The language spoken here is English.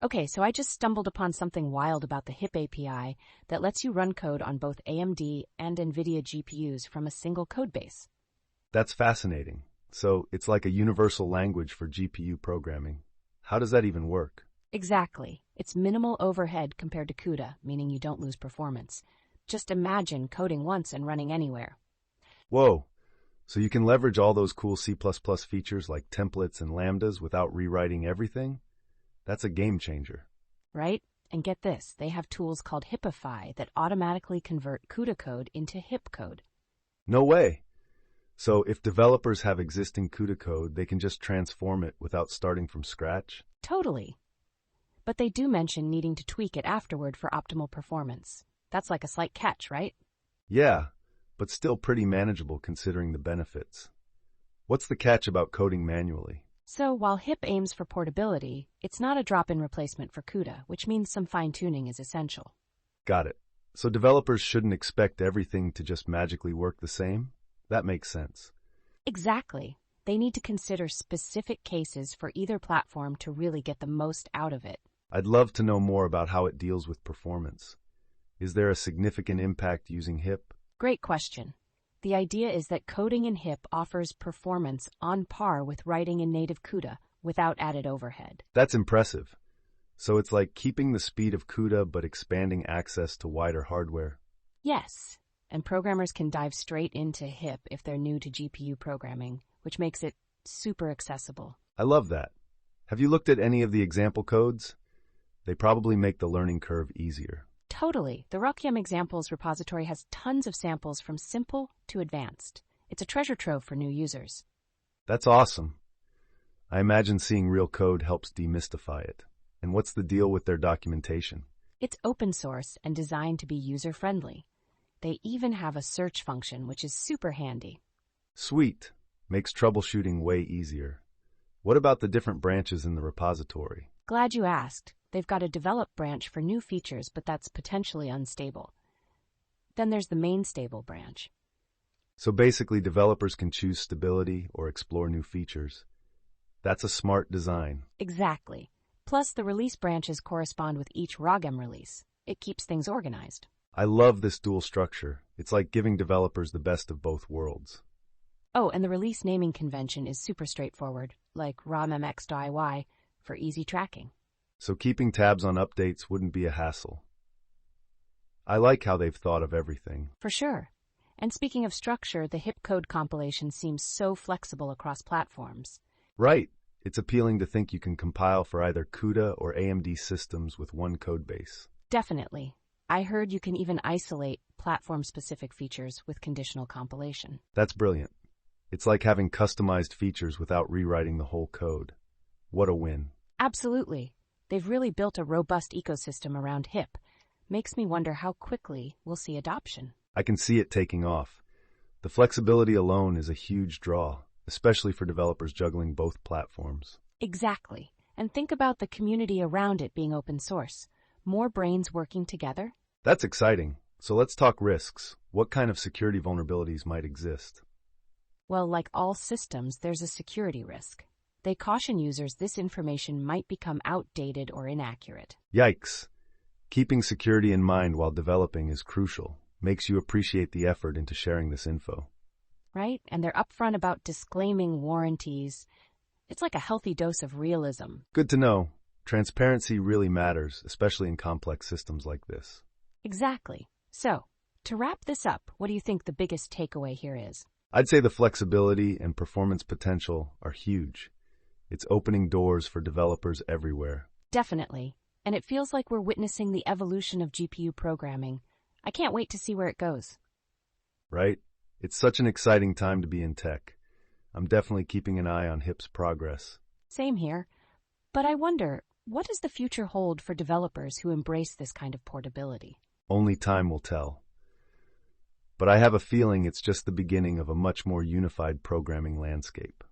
Okay, so I just stumbled upon something wild about the HIP API that lets you run code on both AMD and NVIDIA GPUs from a single codebase. That's fascinating. So it's like a universal language for GPU programming. How does that even work? Exactly. It's minimal overhead compared to CUDA, meaning you don't lose performance. Just imagine coding once and running anywhere. Whoa! So you can leverage all those cool C++ features like templates and lambdas without rewriting everything? That's a game changer. Right? And get this, they have tools called Hipify that automatically convert CUDA code into HIP code. No way! So if developers have existing CUDA code, they can just transform it without starting from scratch? Totally. But they do mention needing to tweak it afterward for optimal performance. That's like a slight catch, right? Yeah, but still pretty manageable considering the benefits. What's the catch about coding manually? So while HIP aims for portability, it's not a drop-in replacement for CUDA, which means some fine-tuning is essential. Got it. So developers shouldn't expect everything to just magically work the same? That makes sense. Exactly. They need to consider specific cases for either platform to really get the most out of it. I'd love to know more about how it deals with performance. Is there a significant impact using HIP? Great question. The idea is that coding in HIP offers performance on par with writing in native CUDA without added overhead. That's impressive. So it's like keeping the speed of CUDA but expanding access to wider hardware. Yes, and programmers can dive straight into HIP if they're new to GPU programming, which makes it super accessible. I love that. Have you looked at any of the example codes? They probably make the learning curve easier. Totally. The ROCm examples repository has tons of samples from simple to advanced. It's a treasure trove for new users. That's awesome. I imagine seeing real code helps demystify it. And what's the deal with their documentation? It's open source and designed to be user-friendly. They even have a search function, which is super handy. Sweet. Makes troubleshooting way easier. What about the different branches in the repository? Glad you asked. They've got a develop branch for new features, but that's potentially unstable. Then there's the main stable branch. So basically, developers can choose stability or explore new features. That's a smart design. Exactly. Plus, the release branches correspond with each ROCm release. It keeps things organized. I love this dual structure. It's like giving developers the best of both worlds. Oh, and the release naming convention is super straightforward, like ROCmx.iy for easy tracking. So keeping tabs on updates wouldn't be a hassle. I like how they've thought of everything. For sure. And speaking of structure, the HIP code compilation seems so flexible across platforms. Right. It's appealing to think you can compile for either CUDA or AMD systems with one codebase. Definitely. I heard you can even isolate platform-specific features with conditional compilation. That's brilliant. It's like having customized features without rewriting the whole code. What a win. Absolutely. They've really built a robust ecosystem around HIP. Makes me wonder how quickly we'll see adoption. I can see it taking off. The flexibility alone is a huge draw, especially for developers juggling both platforms. Exactly. And think about the community around it being open source. More brains working together. That's exciting. So let's talk risks. What kind of security vulnerabilities might exist? Well, like all systems, there's a security risk. They caution users this information might become outdated or inaccurate. Yikes. Keeping security in mind while developing is crucial. Makes you appreciate the effort into sharing this info. Right? And they're upfront about disclaiming warranties. It's like a healthy dose of realism. Good to know. Transparency really matters, especially in complex systems like this. Exactly. So, to wrap this up, what do you think the biggest takeaway here is? I'd say the flexibility and performance potential are huge. It's opening doors for developers everywhere. Definitely. And it feels like we're witnessing the evolution of GPU programming. I can't wait to see where it goes. Right? It's such an exciting time to be in tech. I'm definitely keeping an eye on HIP's progress. Same here. But I wonder, what does the future hold for developers who embrace this kind of portability? Only time will tell. But I have a feeling it's just the beginning of a much more unified programming landscape.